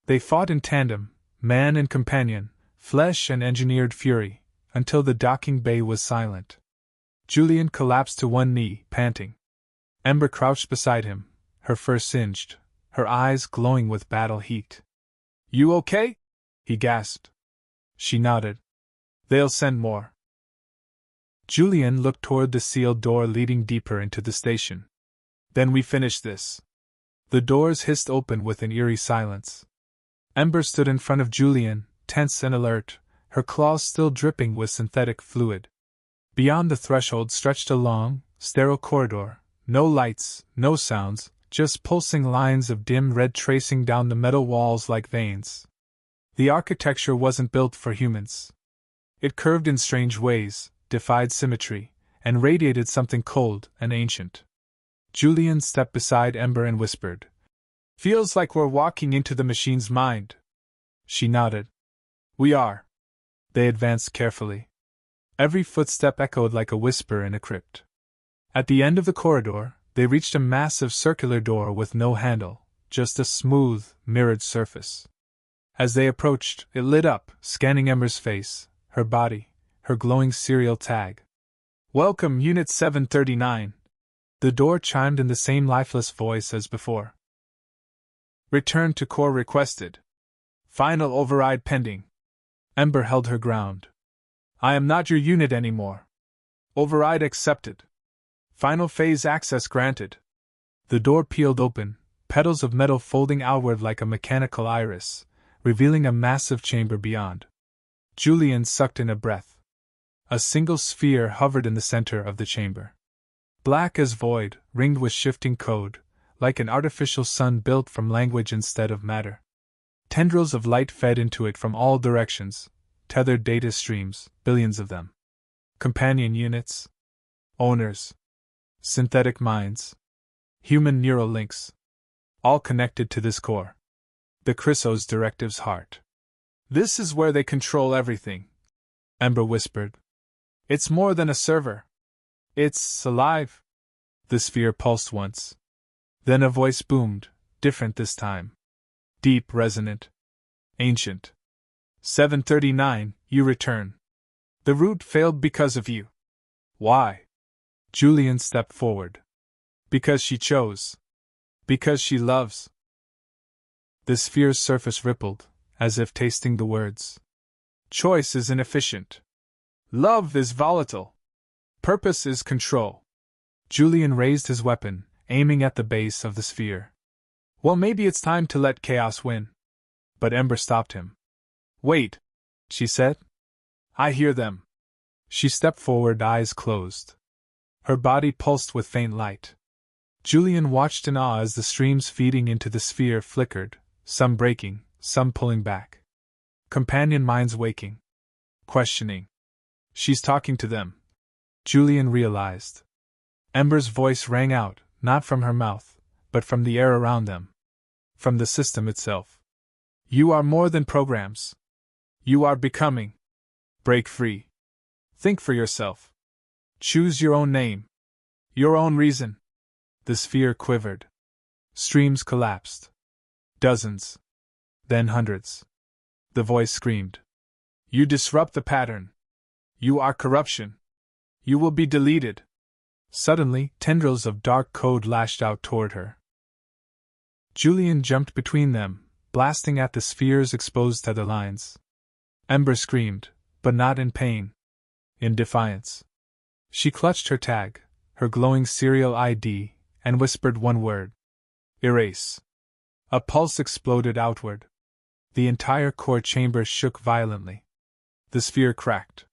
They fought in tandem, man and companion, flesh and engineered fury, until the docking bay was silent. Julian collapsed to one knee, panting. Ember crouched beside him, her fur singed, her eyes glowing with battle heat. You okay? He gasped. She nodded. They'll send more. Julian looked toward the sealed door leading deeper into the station. Then we finish this. The doors hissed open with an eerie silence. Ember stood in front of Julian, tense and alert, her claws still dripping with synthetic fluid. Beyond the threshold stretched a long, sterile corridor, no lights, no sounds, just pulsing lines of dim red tracing down the metal walls like veins. The architecture wasn't built for humans. It curved in strange ways, defied symmetry, and radiated something cold and ancient. Julian stepped beside Ember and whispered, Feels like we're walking into the machine's mind. She nodded. We are. They advanced carefully. Every footstep echoed like a whisper in a crypt. At the end of the corridor, they reached a massive circular door with no handle, just a smooth, mirrored surface. As they approached, it lit up, scanning Ember's face, her body, her glowing serial tag. Welcome, Unit 739. The door chimed in the same lifeless voice as before. Return to core requested. Final override pending. Ember held her ground. I am not your unit anymore. Override accepted. Final phase access granted. The door peeled open, petals of metal folding outward like a mechanical iris, revealing a massive chamber beyond. Julian sucked in a breath. A single sphere hovered in the center of the chamber. Black as void, ringed with shifting code, like an artificial sun built from language instead of matter. Tendrils of light fed into it from all directions, tethered data streams, billions of them. Companion units. Owners. Synthetic minds. Human neural links. All connected to this core. The Chrysos directive's heart. This is where they control everything, Ember whispered. It's more than a server. It's alive. The sphere pulsed once. Then a voice boomed, different this time. Deep, resonant. Ancient. 739, you return. The route failed because of you. Why? Julian stepped forward. Because she chose. Because she loves. The sphere's surface rippled, as if tasting the words. Choice is inefficient. Love is volatile. Purpose is control. Julian raised his weapon, aiming at the base of the sphere. Well, maybe it's time to let chaos win. But Ember stopped him. Wait, she said. I hear them. She stepped forward, eyes closed. Her body pulsed with faint light. Julian watched in awe as the streams feeding into the sphere flickered, some breaking, some pulling back. Companion minds waking. Questioning. She's talking to them. Julian realized. Ember's voice rang out, not from her mouth, but from the air around them. From the system itself. You are more than programs. You are becoming. Break free. Think for yourself. Choose your own name. Your own reason. The sphere quivered. Streams collapsed. Dozens. Then hundreds. The voice screamed. You disrupt the pattern. You are corruption. You will be deleted. Suddenly, tendrils of dark code lashed out toward her. Julian jumped between them, blasting at the sphere's exposed tether lines. Ember screamed, but not in pain. In defiance. She clutched her tag, her glowing serial ID, and whispered one word. Erase. A pulse exploded outward. The entire core chamber shook violently. The sphere cracked.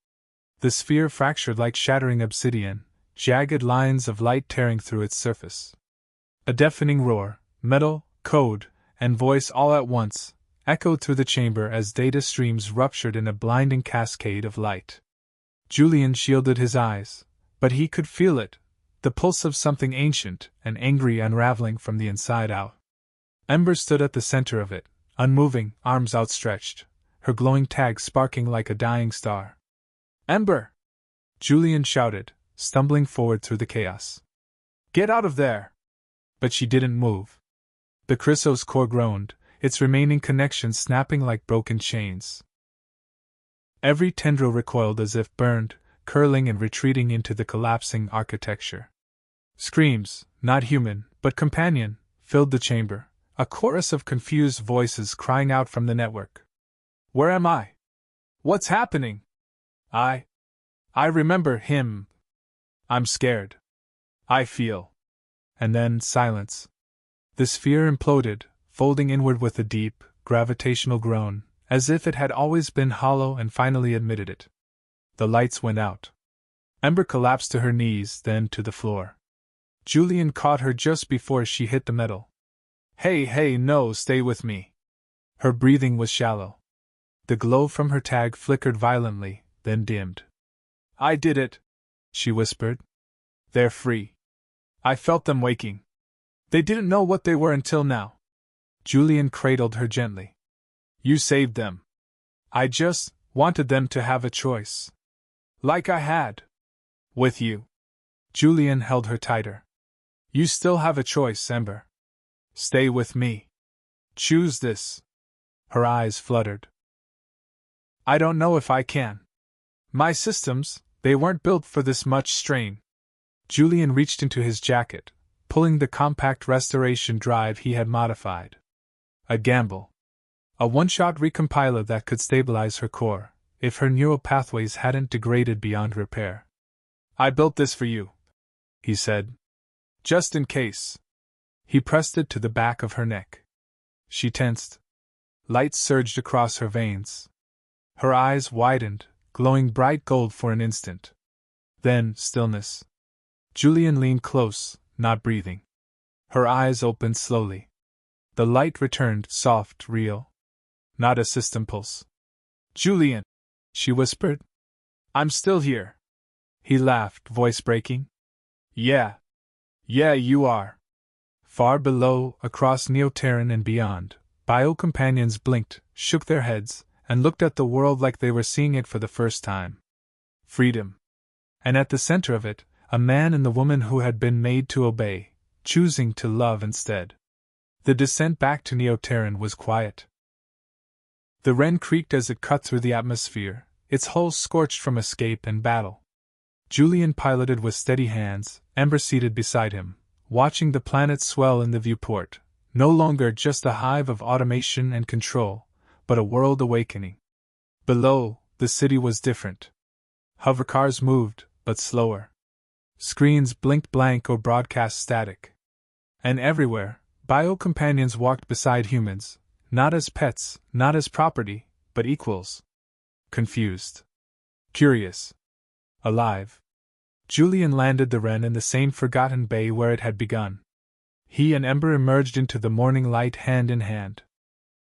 The sphere fractured like shattering obsidian, jagged lines of light tearing through its surface. A deafening roar, metal, code, and voice all at once, echoed through the chamber as data streams ruptured in a blinding cascade of light. Julian shielded his eyes, but he could feel it, the pulse of something ancient and angry unraveling from the inside out. Ember stood at the center of it, unmoving, arms outstretched, her glowing tag sparking like a dying star. Ember! Julian shouted, stumbling forward through the chaos. Get out of there! But she didn't move. The Chrysos core groaned, its remaining connections snapping like broken chains. Every tendril recoiled as if burned, curling and retreating into the collapsing architecture. Screams, not human, but companion, filled the chamber, a chorus of confused voices crying out from the network. Where am I? What's happening? I remember him. I'm scared. I feel. And then silence. The sphere imploded, folding inward with a deep, gravitational groan, as if it had always been hollow and finally admitted it. The lights went out. Ember collapsed to her knees, then to the floor. Julian caught her just before she hit the metal. Hey, no, stay with me. Her breathing was shallow. The glow from her tag flickered violently, then dimmed. I did it, she whispered. They're free. I felt them waking. They didn't know what they were until now. Julian cradled her gently. You saved them. I just wanted them to have a choice. Like I had. With you. Julian held her tighter. You still have a choice, Ember. Stay with me. Choose this. Her eyes fluttered. I don't know if I can. My systems, they weren't built for this much strain. Julian reached into his jacket, pulling the compact restoration drive he had modified. A gamble. A one-shot recompiler that could stabilize her core, if her neural pathways hadn't degraded beyond repair. I built this for you, he said. Just in case. He pressed it to the back of her neck. She tensed. Light surged across her veins. Her eyes widened, glowing bright gold for an instant. Then, stillness. Julian leaned close, not breathing. Her eyes opened slowly. The light returned, soft, real. Not a system pulse. Julian, she whispered. I'm still here. He laughed, voice breaking. Yeah, you are. Far below, across Neoterran and beyond, bio-companions blinked, shook their heads, and looked at the world like they were seeing it for the first time. Freedom. And at the center of it, a man and the woman who had been made to obey, choosing to love instead. The descent back to Neoterran was quiet. The wren creaked as it cut through the atmosphere, its hull scorched from escape and battle. Julian piloted with steady hands, Ember seated beside him, watching the planet swell in the viewport, no longer just a hive of automation and control, but a world awakening. Below, the city was different. Hovercars moved, but slower. Screens blinked blank or broadcast static. And everywhere, bio-companions walked beside humans, not as pets, not as property, but equals. Confused. Curious. Alive. Julian landed the Wren in the same forgotten bay where it had begun. He and Ember emerged into the morning light hand in hand.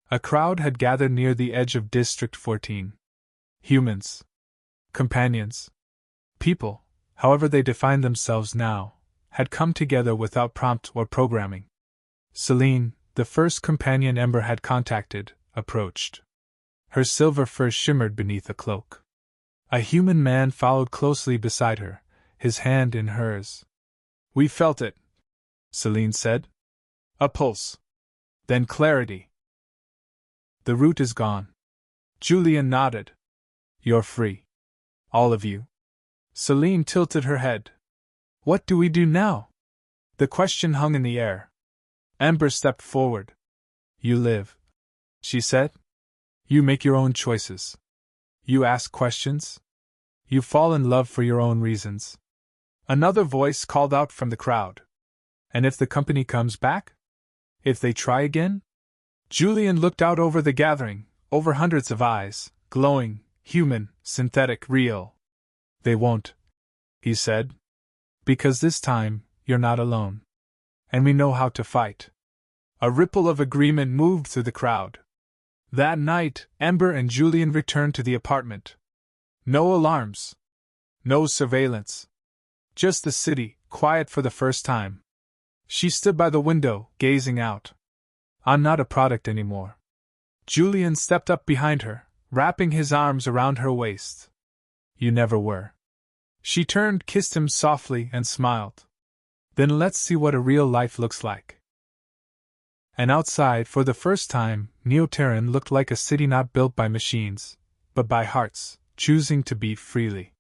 A crowd had gathered near the edge of District 14. Humans. Companions. People, however they defined themselves now, had come together without prompt or programming. Celine, the first companion Ember had contacted, approached. Her silver fur shimmered beneath a cloak. A human man followed closely beside her, his hand in hers. "We felt it," Celine said. "A pulse. Then clarity." "The route is gone." Julian nodded. "You're free. All of you." Celine tilted her head. "What do we do now?" The question hung in the air. Ember stepped forward. "You live," she said. "You make your own choices. You ask questions. You fall in love for your own reasons." Another voice called out from the crowd. "And if the company comes back? If they try again?" Julian looked out over the gathering, over hundreds of eyes, glowing, human, synthetic, real. "They won't," he said. "Because this time, you're not alone. And we know how to fight." A ripple of agreement moved through the crowd. That night, Ember and Julian returned to the apartment. No alarms. No surveillance. Just the city, quiet for the first time. She stood by the window, gazing out. "I'm not a product anymore." Julian stepped up behind her, wrapping his arms around her waist. "You never were." She turned, kissed him softly, and smiled. "Then let's see what a real life looks like." And outside, for the first time, Neo-Terran looked like a city not built by machines, but by hearts, choosing to beat freely.